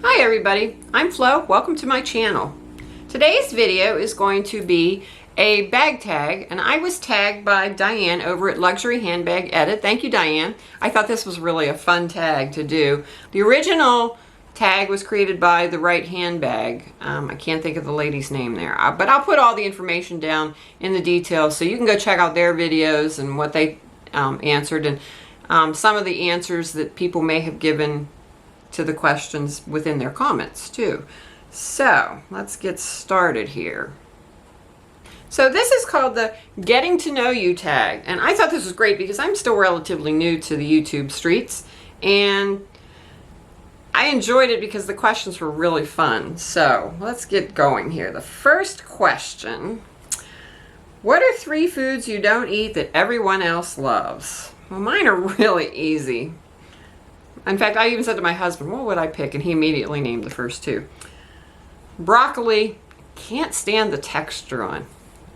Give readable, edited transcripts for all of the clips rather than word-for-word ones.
Hi everybody, I'm Flo. Welcome to my channel. Today's video is going to be a bag tag, and I was tagged by Diane over at Luxury Handbag Edit. Thank you, Diane. I thought this was really a fun tag to do. The original tag was created by The Right Handbag. I can't think of the lady's name there, but I'll put all the information down in the details so you can go check out their videos and what they answered, and some of the answers that people may have given to the questions within their comments too. So let's get started here. So this is called the Getting to Know You tag, and I thought this was great because I'm still relatively new to the YouTube streets, and I enjoyed it because the questions were really fun. So let's get going here. The first question: what are 3 foods you don't eat that everyone else loves? Well, mine are really easy. In fact, I even said to my husband, what would I pick? And he immediately named the first 2. Broccoli, can't stand the texture on.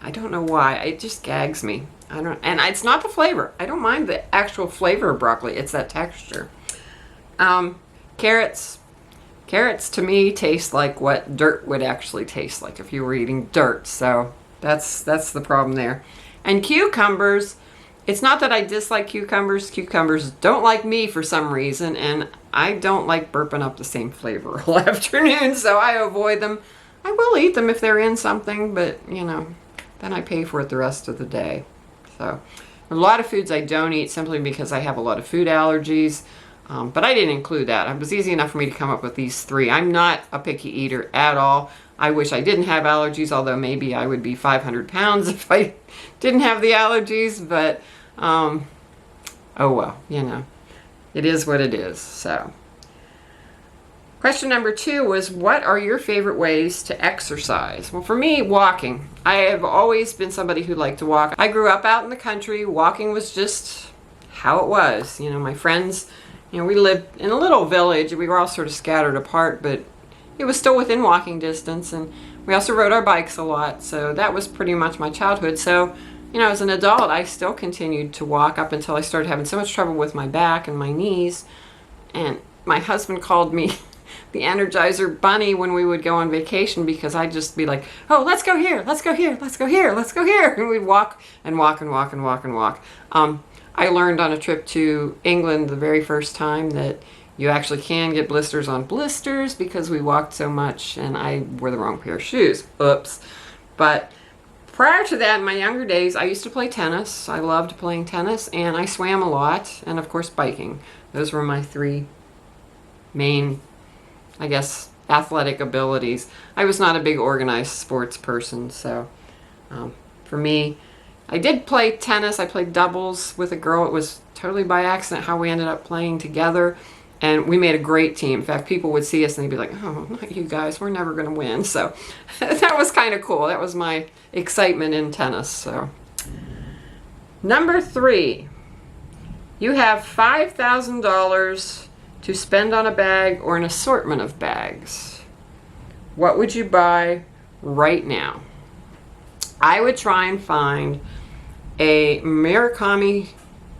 I don't know why. It just gags me. And it's not the flavor. I don't mind the actual flavor of broccoli. It's that texture. Carrots. Carrots to me taste like what dirt would actually taste like if you were eating dirt. So that's the problem there. And cucumbers. It's not that I dislike cucumbers. Cucumbers don't like me for some reason, and I don't like burping up the same flavor all afternoon, so I avoid them. I will eat them if they're in something, but, you know, then I pay for it the rest of the day. So a lot of foods I don't eat simply because I have a lot of food allergies, but I didn't include that. It was easy enough for me to come up with these 3. I'm not a picky eater at all. I wish I didn't have allergies, although maybe I would be 500 pounds if I didn't have the allergies, but oh well, you know, it is what it is. So question number 2 was, what are your favorite ways to exercise? Well, for me, walking. I have always been somebody who liked to walk. I grew up out in the country. Walking was just how it was. You know, my friends, you know, we lived in a little village. We were all sort of scattered apart, but it was still within walking distance, and we also rode our bikes a lot, so that was pretty much my childhood. So, you know, as an adult, I still continued to walk up until I started having so much trouble with my back and my knees. And my husband called me the Energizer Bunny when we would go on vacation, because I'd just be like, oh, let's go here, let's go here, let's go here, let's go here. And we'd walk and walk and walk and walk and walk. I learned on a trip to England the very first time that you actually can get blisters on blisters because we walked so much, and I wore the wrong pair of shoes. Oops. But prior to that, in my younger days, I used to play tennis. I loved playing tennis, and I swam a lot, and of course biking. Those were my 3 main, I guess, athletic abilities. I was not a big organized sports person, so for me, I did play tennis. I played doubles with a girl. It was totally by accident how we ended up playing together, and we made a great team. In fact, people would see us and they'd be like, oh, not you guys, we're never going to win. So that was kind of cool. That was my excitement in tennis. So number 3, you have $5,000 to spend on a bag or an assortment of bags. What would you buy right now? I would try and find a Murakami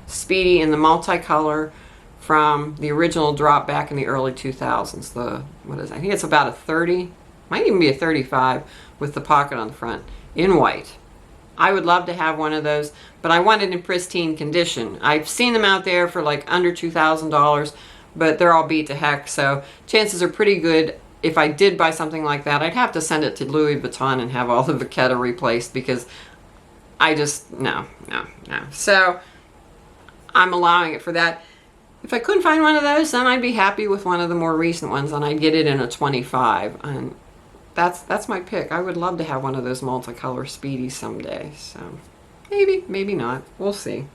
Speedy in the multicolor from the original drop back in the early 2000s. I think it's about a 30, might even be a 35 with the pocket on the front in white. I would love to have one of those, but I want it in pristine condition. I've seen them out there for like under $2,000, but they're all beat to heck, so chances are pretty good if I did buy something like that, I'd have to send it to Louis Vuitton and have all the Vachetta replaced, because I just, no. So I'm allowing it for that. If I couldn't find one of those, then I'd be happy with one of the more recent ones, and I'd get it in a 25. And that's my pick. I would love to have one of those multicolor Speedies someday. So maybe not. We'll see.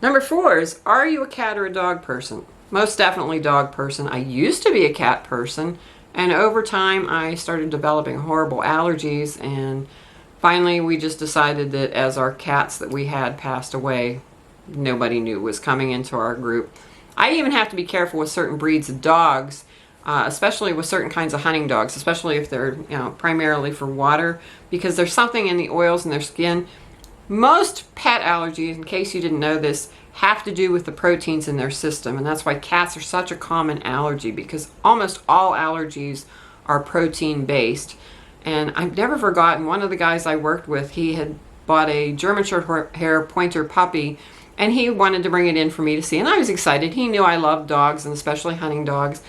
Number 4 is, are you a cat or a dog person? Most definitely dog person. I used to be a cat person, and over time I started developing horrible allergies, and finally we just decided that as our cats that we had passed away, nobody knew was coming into our group. I even have to be careful with certain breeds of dogs, especially with certain kinds of hunting dogs, especially if they're, you know, primarily for water, because there's something in the oils in their skin. Most pet allergies, in case you didn't know this, have to do with the proteins in their system. And that's why cats are such a common allergy, because almost all allergies are protein based. And I've never forgotten, one of the guys I worked with, he had bought a German short hair pointer puppy, and he wanted to bring it in for me to see. And I was excited. He knew I loved dogs, and especially hunting dogs.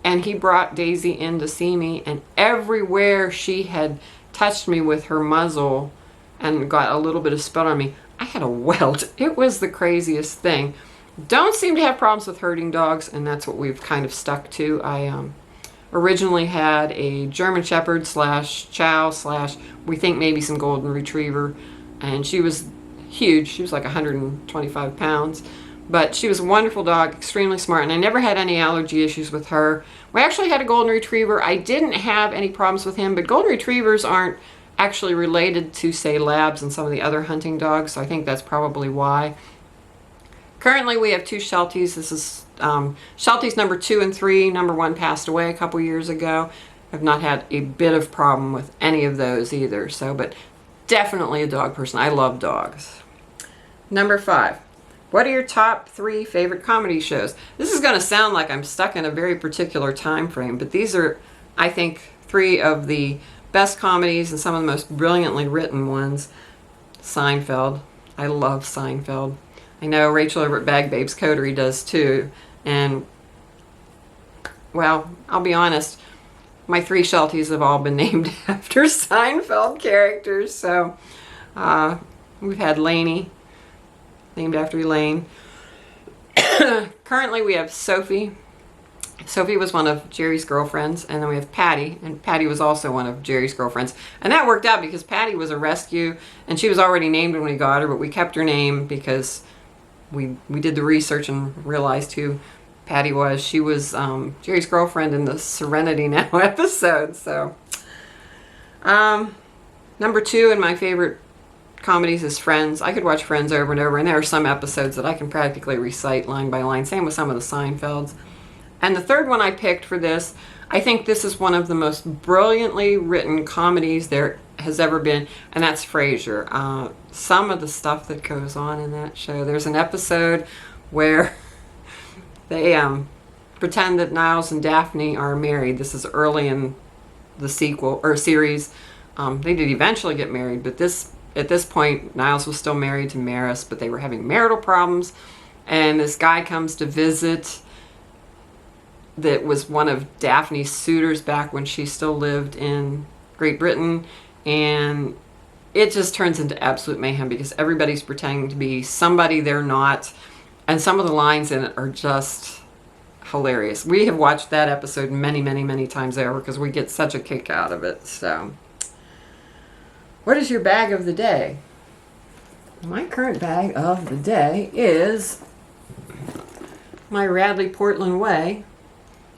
And he brought Daisy in to see me, and everywhere she had touched me with her muzzle and got a little bit of spit on me, I had a welt. It was the craziest thing. Don't seem to have problems with herding dogs, and that's what we've kind of stuck to. I originally had a German Shepherd slash Chow slash, we think maybe some Golden Retriever, and she was huge. She was like 125 pounds. But she was a wonderful dog, extremely smart, and I never had any allergy issues with her. We actually had a Golden Retriever. I didn't have any problems with him, but Golden Retrievers aren't actually related to, say, Labs and some of the other hunting dogs, so I think that's probably why. Currently, we have 2 Shelties. This is Shelties number 2 and 3. Number 1 passed away a couple years ago. I've not had a bit of problem with any of those either, so, but definitely a dog person. I love dogs. Number 5. What are your top 3 favorite comedy shows? This is going to sound like I'm stuck in a very particular time frame, but these are, I think, 3 of the best comedies and some of the most brilliantly written ones. Seinfeld. I love Seinfeld. I know Rachel over at Bag Babes Coterie does too. And, well, I'll be honest, my 3 Shelties have all been named after Seinfeld characters. So, we've had Lainey, named after Elaine. Currently we have Sophie. Sophie was one of Jerry's girlfriends, and then we have Patty, and Patty was also one of Jerry's girlfriends. And that worked out because Patty was a rescue, and she was already named when we got her, but we kept her name because we did the research and realized who Patty was. She was Jerry's girlfriend in the Serenity Now episode. So, number 2 in my favorite comedies is Friends. I could watch Friends over and over, and there are some episodes that I can practically recite line by line. Same with some of the Seinfelds. And the third one I picked for this, I think this is one of the most brilliantly written comedies there has ever been, and that's Frasier. Some of the stuff that goes on in that show. There's an episode where they pretend that Niles and Daphne are married. This is early in the sequel or series. They did eventually get married, but at this point, Niles was still married to Maris, but they were having marital problems, and this guy comes to visit that was one of Daphne's suitors back when she still lived in Great Britain, and it just turns into absolute mayhem because everybody's pretending to be somebody they're not, and some of the lines in it are just hilarious. We have watched that episode many, many, many times over because we get such a kick out of it. So, what is your bag of the day? My current bag of the day is my Radley Portland Way.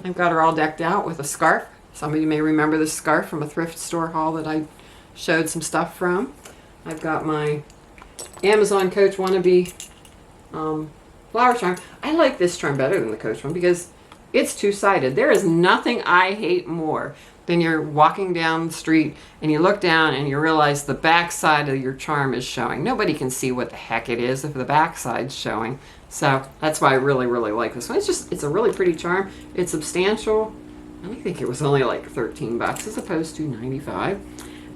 I've got her all decked out with a scarf. Some of you may remember this scarf from a thrift store haul that I showed some stuff from. I've got my Amazon Coach Wannabe flower charm. I like this charm better than the Coach one because it's two-sided. There is nothing I hate more than you're walking down the street and you look down and you realize the back side of your charm is showing. Nobody can see what the heck it is if the back side's showing. So that's why I really, really like this one. It's a really pretty charm. It's substantial. I think it was only like 13 bucks as opposed to 95.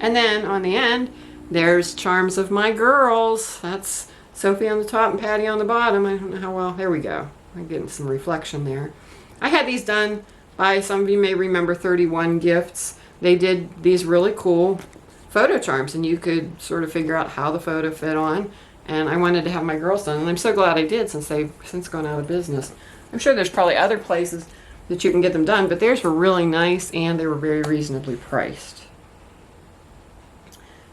And then on the end, there's charms of my girls. That's Sophie on the top and Patty on the bottom. I don't know how well. There we go. I'm getting some reflection there. I had these done by, some of you may remember, 31 Gifts. They did these really cool photo charms, and you could sort of figure out how the photo fit on. And I wanted to have my girls done, and I'm so glad I did since they've since gone out of business. I'm sure there's probably other places that you can get them done, but theirs were really nice, and they were very reasonably priced.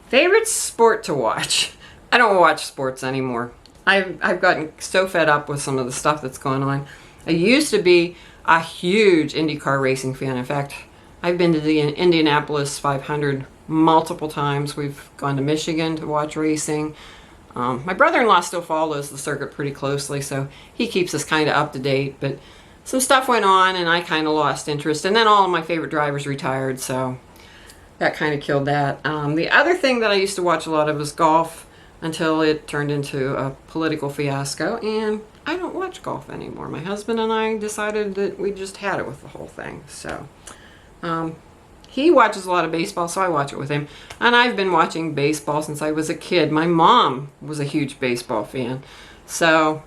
Favorite sport to watch? I don't watch sports anymore. I've gotten so fed up with some of the stuff that's going on. I used to be a huge IndyCar racing fan. In fact, I've been to the Indianapolis 500 multiple times. We've gone to Michigan to watch racing. My brother-in-law still follows the circuit pretty closely, so he keeps us kind of up to date. But some stuff went on, and I kind of lost interest. And then all of my favorite drivers retired, so that kind of killed that. The other thing that I used to watch a lot of was golf. until it turned into a political fiasco, and I don't watch golf anymore. My husband and I decided that we just had it with the whole thing. So he watches a lot of baseball, so I watch it with him. And I've been watching baseball since I was a kid. My mom was a huge baseball fan. So,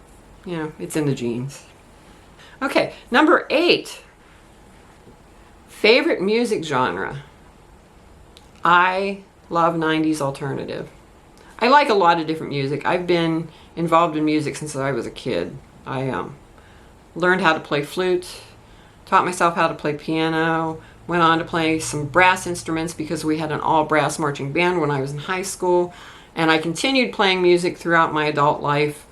you know, it's in the genes. Okay, number 8. Favorite music genre. I love 90s alternative. I like a lot of different music. I've been involved in music since I was a kid. I learned how to play flute, taught myself how to play piano, went on to play some brass instruments because we had an all-brass marching band when I was in high school, and I continued playing music throughout my adult life.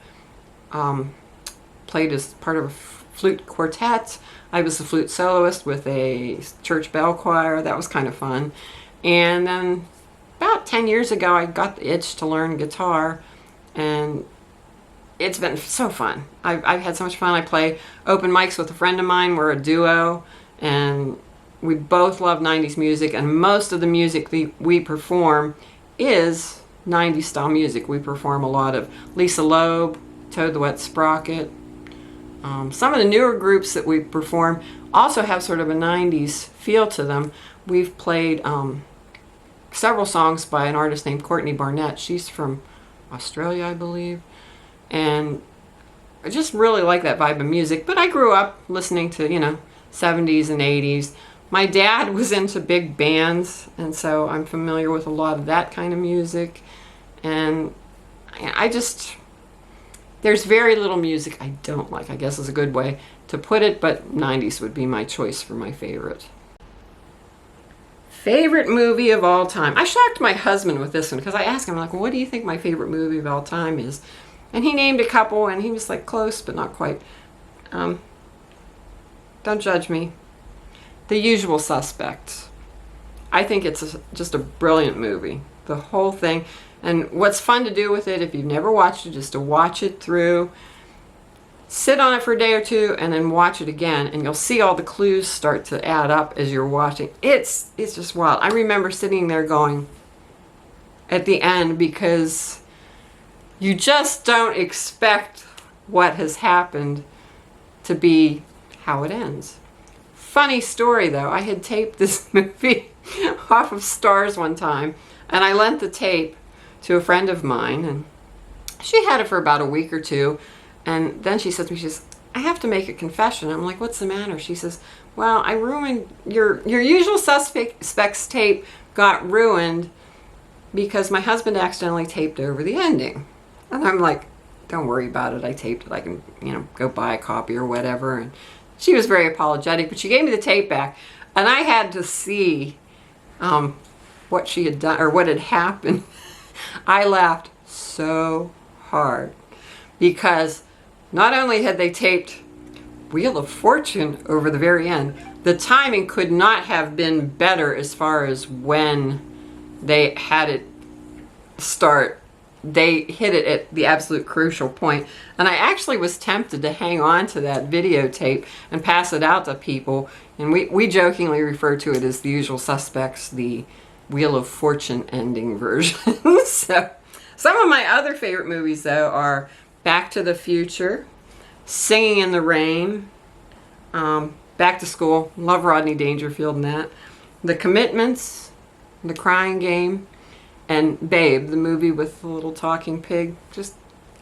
Played as part of a flute quartet. I was a flute soloist with a church bell choir. That was kind of fun. And then about 10 years ago, I got the itch to learn guitar, and it's been so fun. I've had so much fun. I play open mics with a friend of mine. We're a duo, and we both love 90s music, and most of the music we perform is 90s style music. We perform a lot of Lisa Loeb, Toad the Wet Sprocket. Some of the newer groups that we perform also have sort of a 90s feel to them. We've played several songs by an artist named Courtney Barnett. She's from Australia, I believe. And I just really like that vibe of music. But I grew up listening to, 70s and 80s. My dad was into big bands, and so I'm familiar with a lot of that kind of music. And there's very little music I don't like, I guess is a good way to put it, but 90s would be my choice for my favorite. Favorite movie of all time. I shocked my husband with this one because I asked him, what do you think my favorite movie of all time is? And he named a couple, and he was close, but not quite. Don't judge me. The Usual Suspects. I think it's just a brilliant movie. The whole thing. And what's fun to do with it, if you've never watched it, is to watch it through, sit on it for a day or two, and then watch it again, and you'll see all the clues start to add up as you're watching. It's just wild. I remember sitting there going at the end, because you just don't expect what has happened to be how it ends. Funny story though, I had taped this movie off of Stars one time, and I lent the tape to a friend of mine, and she had it for about a week or two, and then she said to me, I have to make a confession. I'm like, what's the matter? She says, well, I ruined your Usual Suspects tape got ruined because my husband accidentally taped over the ending. And I'm like, don't worry about it. I taped it. I can, go buy a copy or whatever. And she was very apologetic, but she gave me the tape back, and I had to see what she had done or what had happened. I laughed so hard because not only had they taped Wheel of Fortune over the very end, the timing could not have been better as far as when they had it start. They hit it at the absolute crucial point. And I actually was tempted to hang on to that videotape and pass it out to people. And we jokingly refer to it as The Usual Suspects, the Wheel of Fortune ending version. So, some of my other favorite movies, though, are Back to the Future, Singing in the Rain, Back to School, love Rodney Dangerfield in that, The Commitments, The Crying Game, and Babe, the movie with the little talking pig.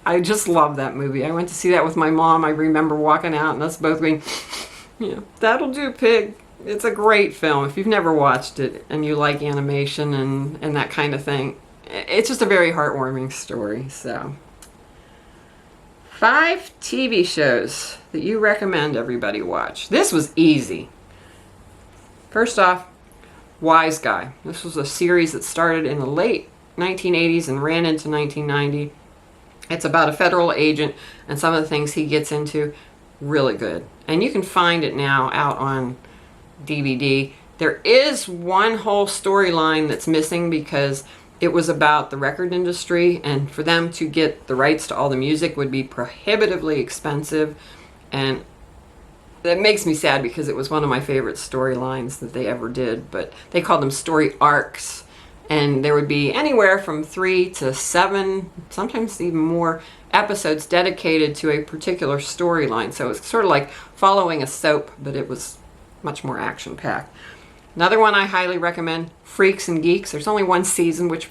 I just love that movie. I went to see that with my mom. I remember walking out and us both going, that'll do, pig. It's a great film. If you've never watched it and you like animation and that kind of thing, it's just a very heartwarming story. So, 5 TV shows that you recommend everybody watch. This was easy. First off, Wise Guy. This was a series that started in the late 1980s and ran into 1990. It's about a federal agent and some of the things he gets into. Really good. And you can find it now out on DVD. There is one whole storyline that's missing because it was about the record industry, and for them to get the rights to all the music would be prohibitively expensive, and that makes me sad because it was one of my favorite storylines that they ever did. But they called them story arcs, And there would be anywhere from 3 to 7, sometimes even more, episodes dedicated to a particular storyline. So it's sort of like following a soap, but it was much more action-packed. Another one I highly recommend, Freaks and Geeks. There's only one season, which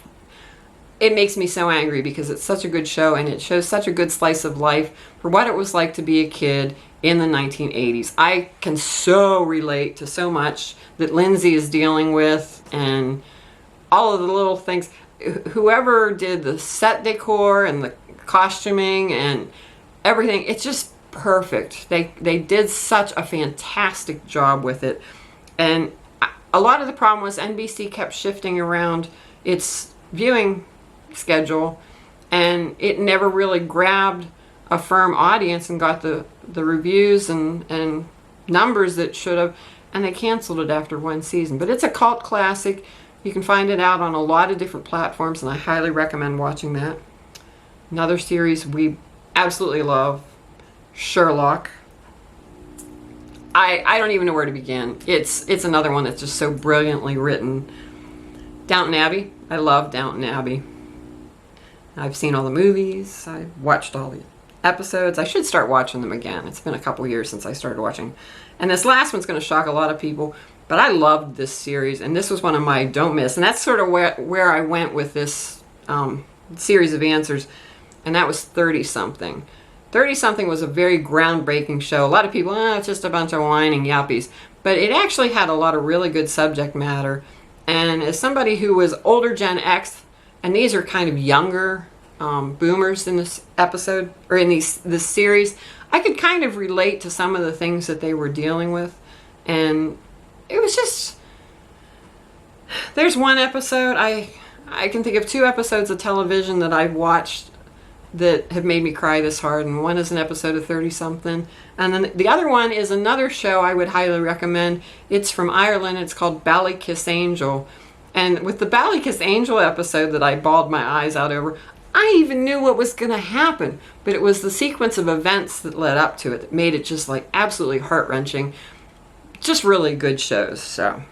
it makes me so angry because it's such a good show and it shows such a good slice of life for what it was like to be a kid in the 1980s. I can so relate to so much that Lindsay is dealing with and all of the little things. Whoever did the set decor and the costuming and everything, it's just perfect. They did such a fantastic job with it. And a lot of the problem was NBC kept shifting around its viewing schedule, and it never really grabbed a firm audience and got the reviews and numbers that should have, and they canceled it after one season. But it's a cult classic. You can find it out on a lot of different platforms, and I highly recommend watching that. Another series we absolutely love, Sherlock. I don't even know where to begin. It's another one that's just so brilliantly written. Downton Abbey. I love Downton Abbey. I've seen all the movies. I've watched all the episodes. I should start watching them again. It's been a couple years since I started watching. And this last one's going to shock a lot of people, but I loved this series, and this was one of my don't miss. And that's sort of where I went with this series of answers, and that was 30-something. 30-something was a very groundbreaking show. A lot of people, it's just a bunch of whining yuppies. But it actually had a lot of really good subject matter. And as somebody who was older Gen X, and these are kind of younger boomers in this episode, or in this series, I could kind of relate to some of the things that they were dealing with. And it was just, there's one episode, I can think of 2 episodes of television that I've watched that have made me cry this hard, and one is an episode of 30-something. And then the other one is another show I would highly recommend. It's from Ireland. It's called Ballykiss Angel. And with the Ballykiss Angel episode that I bawled my eyes out over, I even knew what was going to happen. But it was the sequence of events that led up to it that made it just like absolutely heart-wrenching. Just really good shows. So,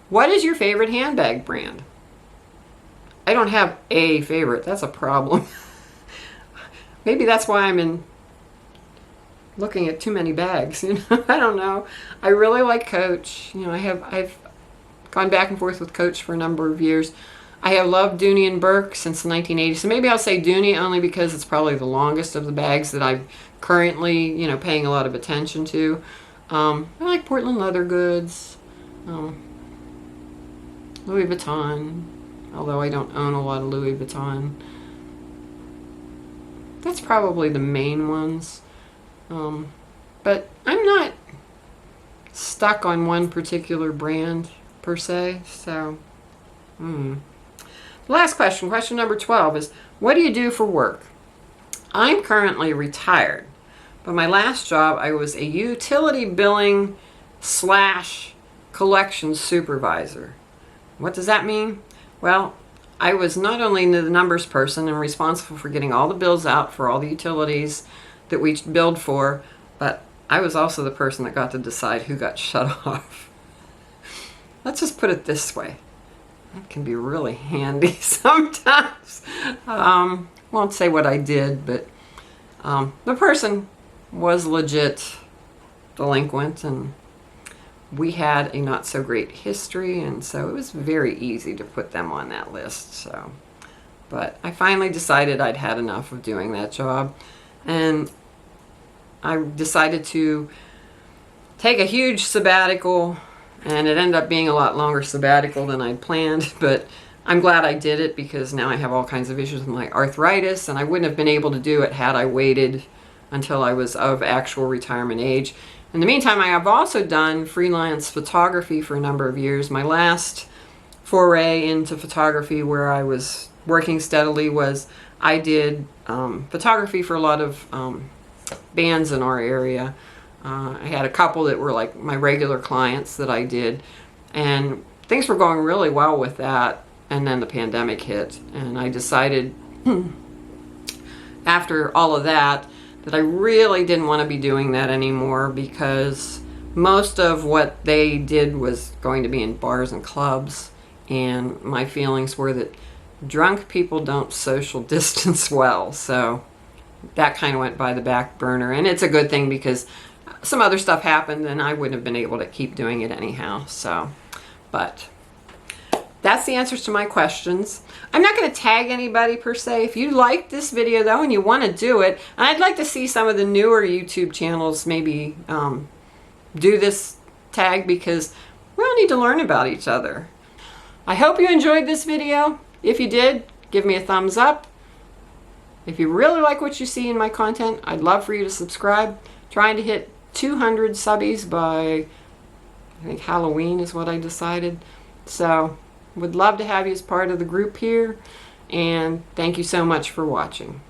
what is your favorite handbag brand? I don't have a favorite. That's a problem. Maybe that's why I'm looking at too many bags. I don't know. I really like Coach. I've gone back and forth with Coach for a number of years. I have loved Dooney and Burke since the 1980s. So maybe I'll say Dooney only because it's probably the longest of the bags that I'm currently, paying a lot of attention to. I like Portland Leather Goods, Louis Vuitton, although I don't own a lot of Louis Vuitton. That's probably the main ones. But I'm not stuck on one particular brand per se. So, The last question number 12 is, what do you do for work? I'm currently retired, but my last job, I was a utility billing / collections supervisor. What does that mean? Well, I was not only the numbers person and responsible for getting all the bills out for all the utilities that we billed for, but I was also the person that got to decide who got shut off. Let's just put it this way. That can be really handy sometimes. Won't say what I did, but the person was legit delinquent, and we had a not so great history, and so it was very easy to put them on that list. So, but I finally decided I'd had enough of doing that job, and I decided to take a huge sabbatical, and it ended up being a lot longer sabbatical than I'd planned, but I'm glad I did it because now I have all kinds of issues with my arthritis, and I wouldn't have been able to do it had I waited until I was of actual retirement age. In the meantime, I have also done freelance photography for a number of years. My last foray into photography where I was working steadily was I did photography for a lot of bands in our area. I had a couple that were like my regular clients that I did, and things were going really well with that, and then the pandemic hit, and I decided after all of that I really didn't want to be doing that anymore, because most of what they did was going to be in bars and clubs, and my feelings were that drunk people don't social distance well, so that kind of went by the back burner. And it's a good thing because some other stuff happened and I wouldn't have been able to keep doing it anyhow. So, but that's the answers to my questions. I'm not going to tag anybody per se. If you like this video though and you want to do it, and I'd like to see some of the newer YouTube channels maybe do this tag, because we all need to learn about each other. I hope you enjoyed this video. If you did, give me a thumbs up. If you really like what you see in my content, I'd love for you to subscribe. Trying to hit 200 subbies by, I think Halloween is what I decided. So, would love to have you as part of the group here. And thank you so much for watching.